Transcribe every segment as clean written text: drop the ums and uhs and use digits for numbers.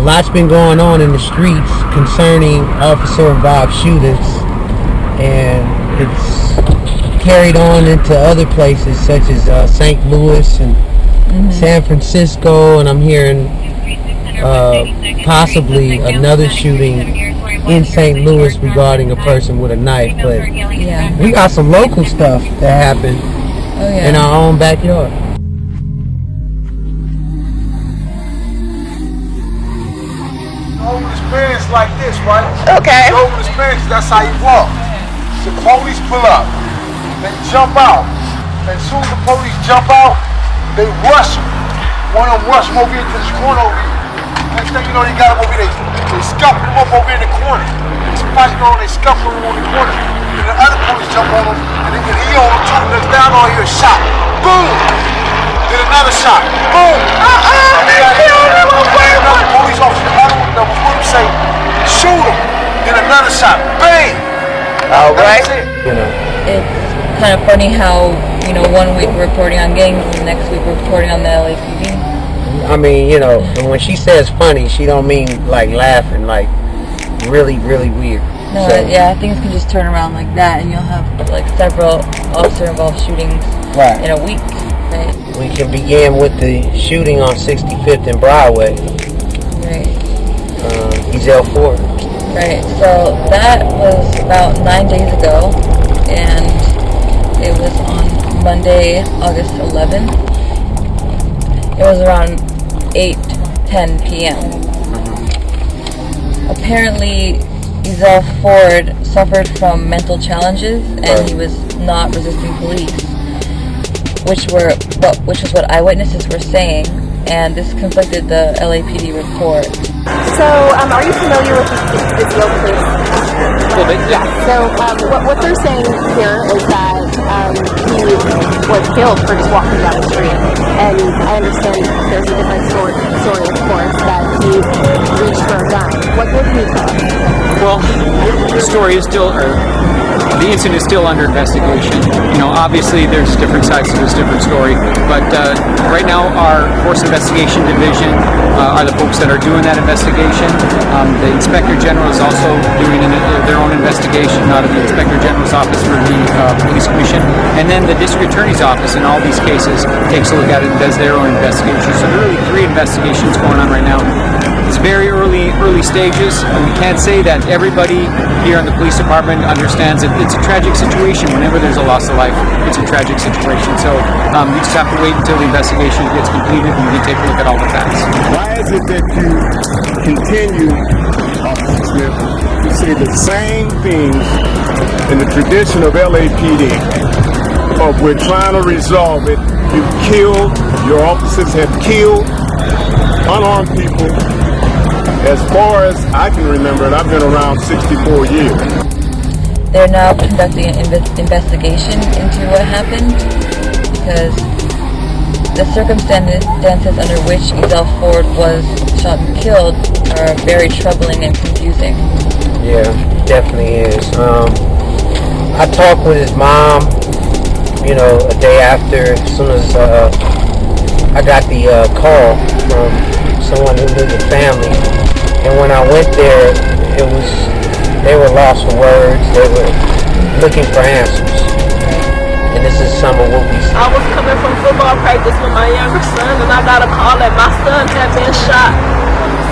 lots been going on in the streets concerning officer-involved shootings, and it's carried on into other places such as St. Louis and San Francisco, and I'm hearing possibly another shooting in St. Louis regarding a person with a knife. But we got some local stuff that happened in our own backyard. Over the spans like this, right? Okay. Over the spans, that's how you walk. The police pull up, they jump out. As soon as the police jump out, they rush him. One of them rush him over here to this corner over here. Next thing you know, they got him over here. They scuffle him up over in the corner. They fighting on, they scuffle him on the corner. And the other police jump on him, and then he on him too. Next down on here, shot. Boom! Then another shot. Boom! Another police officer, the other one that was with him say, shoot him. Then another shot. Bang! All right. It's kind of funny how, 1 week we're reporting on gangs and the next week we're reporting on the LAPD. I mean, when she says funny, she don't mean like laughing, like really, really weird. No, things can just turn around like that, and you'll have like several officer-involved shootings in a week. Right. We can begin with the shooting on 65th and Broadway. Right. Ezell Ford. Right. So that was about 9 days ago, and it was on Monday, August 11th. It was around 8:10 p.m. Apparently, Ezell Ford suffered from mental challenges, and he was not resisting police, which was what eyewitnesses were saying, and this conflicted the LAPD report. So, are you familiar with the Ezell case? Yeah. So, what they're saying here is that he was killed for just walking down the street, and I understand there's a different story, of course, that he reached for a gun. What can you tell us? Well, the story is still, the incident is still under investigation. Obviously there's different sides to this different story, but right now our Force Investigation Division are the folks that are doing that investigation. The Inspector General is also doing their own investigation out of the Inspector General's office for the Police Commission, and then the District Attorney's office in all these cases takes a look at it and does their own investigation. So there are really 3 investigations going on right now. It's very early stages, and we can't say that everybody here in the police department understands that it's a tragic situation. Whenever there's a loss of life, it's a tragic situation. So we just have to wait until the investigation gets completed and we can take a look at all the facts. Why is it that you continue, Officer Smith, to say the same things in the tradition of LAPD? We're trying to resolve it. You've killed, your officers have killed unarmed people. As far as I can remember, and I've been around 64 years. They're now conducting an investigation into what happened, because the circumstances under which Ezell Ford was shot and killed are very troubling and confusing. Yeah, definitely is. I talked with his mom, a day after, as soon as I got the call from someone who knew the family. And when I went there, they were lost for words. They were looking for answers. And this is some of what we see. I was coming from football practice with my younger son, and I got a call that my son had been shot.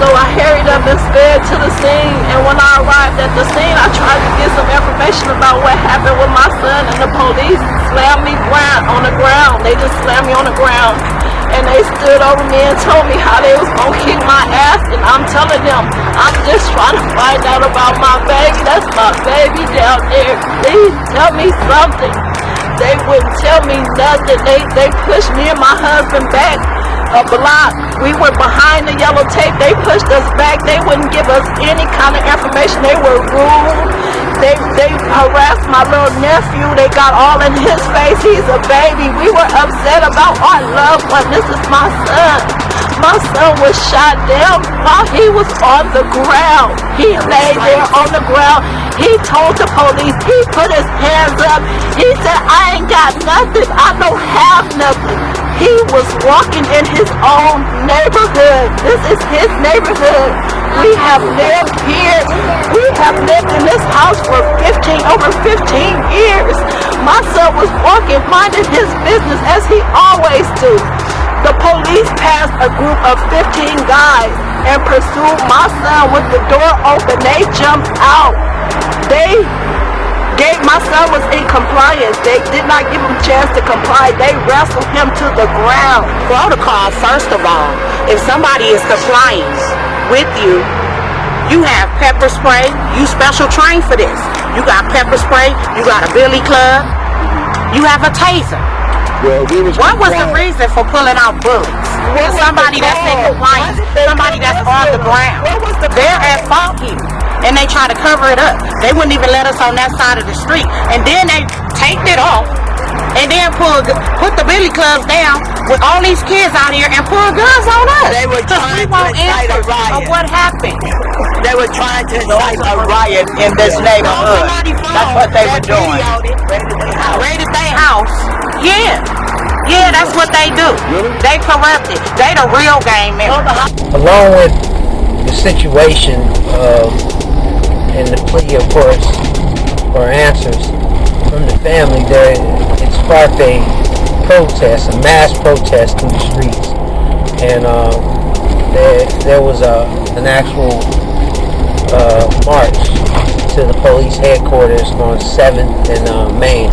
So I hurried up and sped to the scene, and when I arrived at the scene, I tried to get some information about what happened with my son, and the police slammed me on the ground. They just slammed me on the ground. And they stood over me and told me how they was gonna kick my ass, and I'm telling them, I'm just trying to find out about my baby. That's my baby down there. Please tell me something. They wouldn't tell me nothing. They pushed me and my husband back a block. We were behind the yellow tape. They pushed us back. They wouldn't give us any kind of information. They were rude. They harassed my little nephew. They got all in his face. He's a baby. We were upset about our loved one. This is my son. My son was shot down while he was on the ground. He lay there on the ground. He told the police, he put his hands up. He said, I ain't got nothing. I don't have nothing. He was walking in his own neighborhood. This is his neighborhood. We have lived here. We have lived in this house for over 15 years. My son was walking, minding his business as he always do. The police passed a group of 15 guys and pursued my son with the door open. They jumped out. My son was in compliance. They did not give him a chance to comply. They wrestled him to the ground. Protocol, first of all, if somebody is complying with you, you have pepper spray. You special trained for this. You got pepper spray. You got a billy club. You have a taser. Well, what was the reason for pulling out bullets? Somebody that's in compliance, somebody that's on the ground. They're at fault here, and they try to cover it up. They wouldn't even let us on that side of the street, and then they taped it off, and then put the billy clubs down with all these kids out here and pull guns on us. They were trying to incite a riot. Of what happened. They were trying to incite a riot in this neighborhood. That's what they were doing. Raided their house. Yeah, that's what they do. They corrupted. They the real game members. Along with the situation and the plea, of course, for answers from the family, it sparked a protest, a mass protest through the streets. And there was an actual march to the police headquarters on 7th and Main.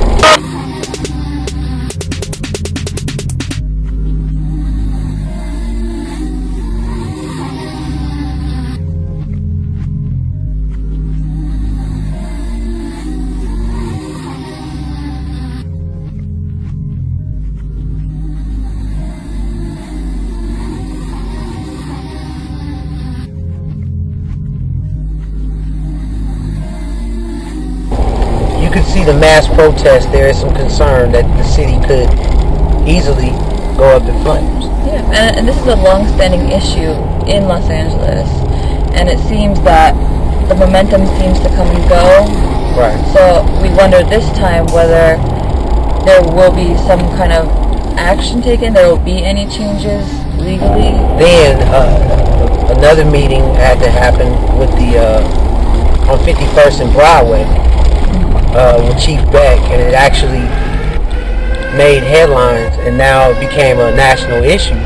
You could see the mass protest. There is some concern that the city could easily go up in flames. Yeah, and this is a long-standing issue in Los Angeles, and it seems that the momentum seems to come and go. Right. So we wonder this time whether there will be some kind of action taken, there will be any changes legally. Then another meeting had to happen with on 51st and Broadway with Chief Beck, and it actually made headlines and now it became a national issue.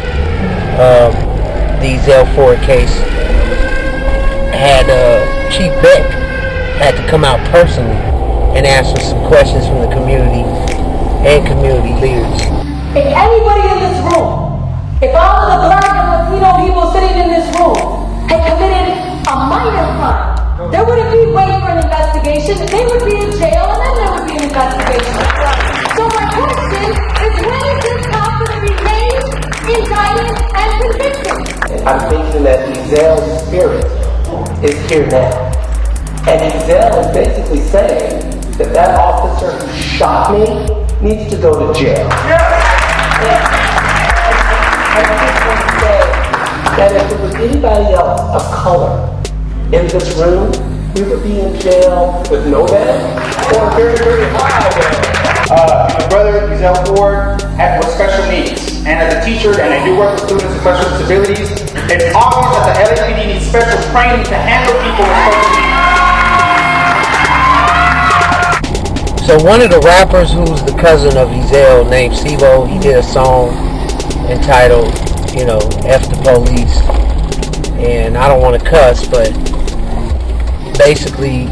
The Ezell Ford case had Chief Beck had to come out personally and answer some questions from the community and community leaders. If anybody in this room, if all of the Black and Latino people sitting in this room had committed a minor crime, there wouldn't be wait for an investigation. They would be in jail, and then there would be an investigation. So my question is, when is this cop going to be made, indicted, and convicted? I'm thinking that Ezell's spirit is here now. And Ezell is basically saying that that officer who shot me needs to go to jail. I just want to say that if it was anybody else of color in this room, we would be in jail with no bail or very, very high bail. My brother, Ezell Ford, was special needs. And as a teacher, and I do work with students with special disabilities, it's obvious that the LAPD needs special training to handle people with special needs. So one of the rappers who's the cousin of Ezell, named Ceebo, he did a song entitled, F the Police. And I don't want to cuss, but basically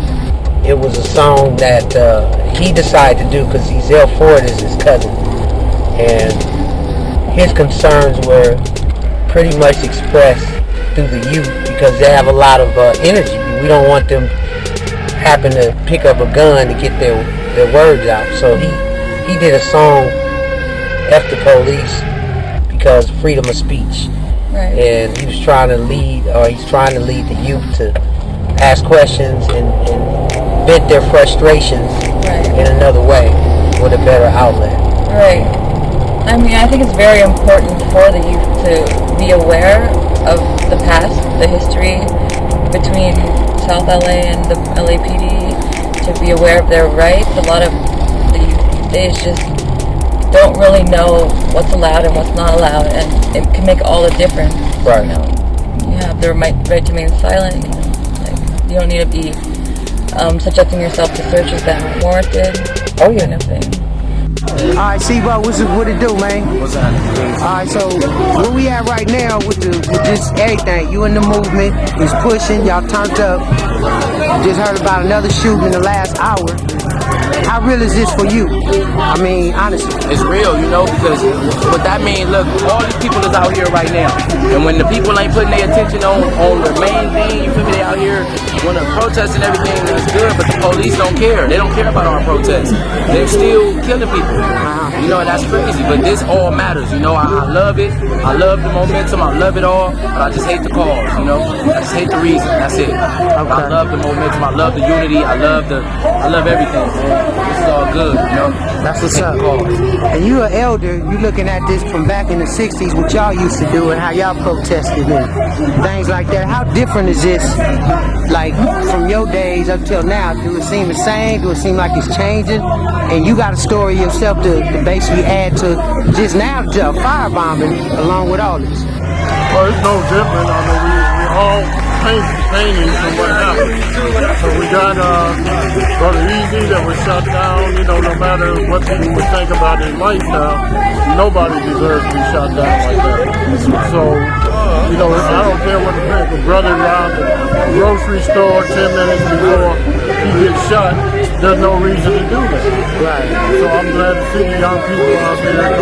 it was a song that he decided to do because Ezell Ford is his cousin. And his concerns were pretty much expressed through the youth because they have a lot of energy. We don't want them happen to pick up a gun to get their words out. So he did a song, F the Police, because freedom of speech. Right. And he's trying to lead the youth to ask questions and vent their frustrations in another way with a better outlet. Right. I mean, I think it's very important for the youth to be aware of the past, the history between South LA and the LAPD, to be aware of their rights. A lot of the youth these days just don't really know what's allowed and what's not allowed, and it can make all the difference. Right. You know, you have the right to remain silent. You know, like you don't need to be subjecting yourself to searches that aren't warranted. Oh yeah. Kind of thing. Alright, Ceebo, what it do, man? What's happening? Alright, so where we at right now with just everything? You in the movement, is pushing, y'all turned up. Just heard about another shooting in the last hour. How real is this for you? I mean, honestly. It's real, you know, because what that means, look, all these people is out here right now. And when the people ain't putting their attention on the main thing, you feel me, they out here when the protests and everything is good, but the police don't care. They don't care about our protests. They're still killing people. You know, and that's crazy, but this all matters, you know. I love it. I love the momentum. I love it all, but I just hate the cause, you know. I just hate the reason. That's it. I love the momentum. I love the unity. I love everything, man. This is all good, you know. That's what's up. And you an elder, you looking at this from back in the 60s, what y'all used to do and how y'all protested and things like that. How different is this, like, from your days up till now? Do it seem the same? Do it seem like it's changing? And you got a story yourself to basically add to just now to firebombing along with all this. Well, it's no different. I mean, we all paintings and what happened. So we got Brother Easy that was shot down. You know, no matter what people would think about his lifestyle, nobody deserves to be shot down like that. So, you know, I don't care what the brother robbed the grocery store 10 minutes before he gets shot. There's no reason to do that. Right. So I'm glad to see the young people out there.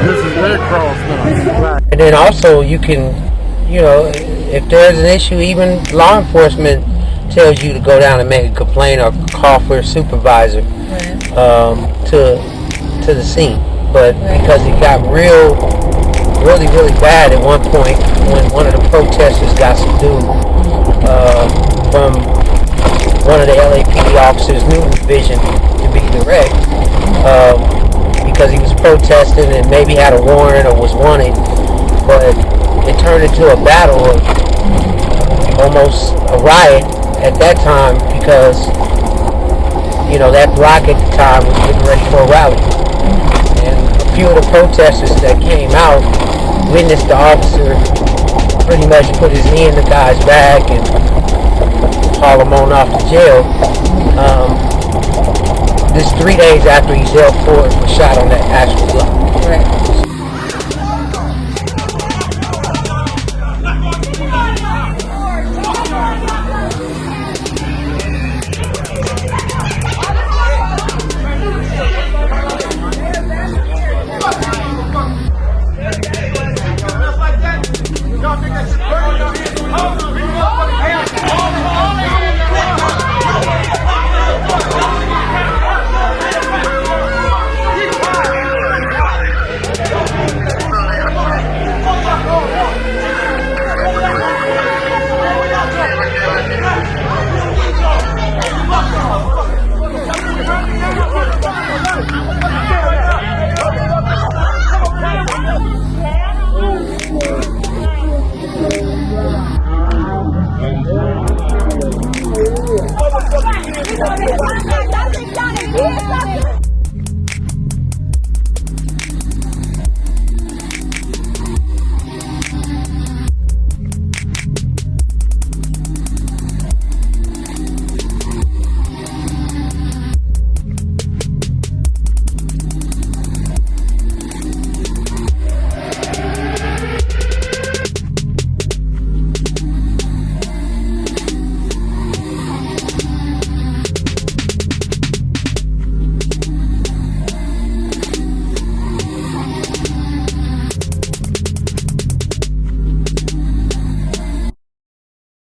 This is their cross now. Right. And then also you can, you know, if there's an issue, even law enforcement tells you to go down and make a complaint or call for a supervisor to the scene. But because it got really bad at one point when one of the protesters got subdued from one of the LAPD officers, Newton Division, to be direct, because he was protesting and maybe had a warrant or was wanted, but it turned into a battle of almost a riot at that time because, you know, that block at the time was getting ready for a rally. And a few of the protesters that came out witnessed the officer pretty much put his knee in the guy's back and haul him on off to jail. This 3 days after Ezell Ford was shot on that actual block. Right.